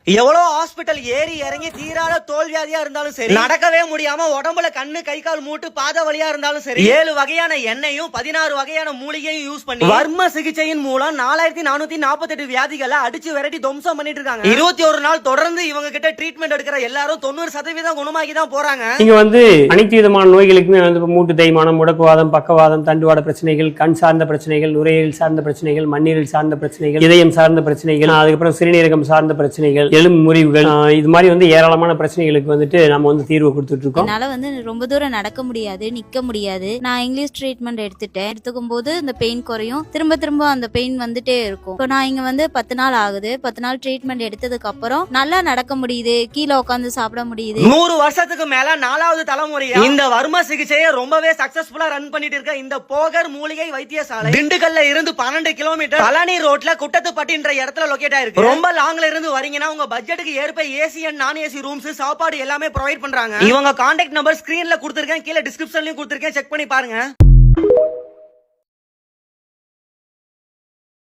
எவ்வளவு ஹாஸ்பிட்டல் ஏறி இறங்கி தீராத தோல்வியாதியா இருந்தாலும் சரி, நடக்கவே முடியாம உடம்புல கண்ணு கை கால் மூட்டு பாத வலியா இருந்தாலும் சரி, 7 வகையான எண்ணெயும் 16 வகையான மூலிகையும் யூஸ் பண்ணி வர்ம சிகிச்சையின் மூலம் 4448 வியாதிகளை அடிச்சு விரட்டி துவம்சம் பண்ணிட்டு இருக்காங்க. 21 நாள் தொடர்ந்து இவங்க கிட்ட ட்ரீட்மெண்ட் எடுக்கிற எல்லாரும் 90% குணமாகி தான் போறாங்க. நீங்க அனைத்து விதமான நோய்களுக்குமே மூட்டு தேய்மானம், முடக்குவாதம், பக்கவாதம், தண்டுவாட பிரச்சனைகள், கண் சார்ந்த பிரச்சனைகள், நுரையீரல் சார்ந்த பிரச்சனைகள், மண்ணீரல் சார்ந்த பிரச்சனைகள், இதயம் சார்ந்த பிரச்சனைகள், அதுக்கப்புறம் சிறுநீரகம் சார்ந்த பிரச்சனைகள், எலும்பு முறிவுகள், இது மாதிரி ஏராளமான பிரச்சனைகளுக்கு நம்ம தீர்வு கொடுத்துட்டு இருக்கோம். என்னால ரொம்ப தூரம் நடக்க முடியாது, நிக்க முடியாது. நான் இங்கிலீஷ் ட்ரீட்மெண்ட் எடுத்துக்கும் போது இந்த பெயின் குறையும், திரும்ப திரும்ப அந்த பெயின் வந்துட்டே இருக்கும். இப்போ நான் இங்க 10 நாள் ஆகுது. 10 நாள் ட்ரீட்மெண்ட் எடுத்ததுக்கு அப்புறம் நல்லா நடக்க முடியுது, கீழே உட்காந்து சாப்பிட முடியுது. 100 வருஷத்துக்கு மேல 4வது தலைமுறையா இந்த வர்ம சிகிச்சையை ரொம்பவே சக்சஸ்ஃபுல்லா ரன் பண்ணிட்டு இருக்க இந்த போகர் மூலிகை வைத்தியசாலை திண்டுக்கல்ல இருந்து 12 கிலோமீட்டர் பழனி ரோட்ல குட்டத்துப்பட்டின்ற இடத்துல லொகேட் ஆயிருக்கு. ரொம்ப லாங்ல இருந்து வரீங்கன்னா உங்க பட்ஜெட்டுக்கு ஏற்ப ஏசி அண்ட் நான் ஏசி ரூம்ஸ், சாப்பாடு எல்லாமே ப்ரொவைட் பண்றாங்க. இவங்க கான்டாக்ட் நம்பர் ஸ்கிரீன்ல கொடுத்திருக்கேன், கீழே டிஸ்கிரிப்ஷன்லயும் கொடுத்திருக்கேன், செக் பண்ணி பாருங்க.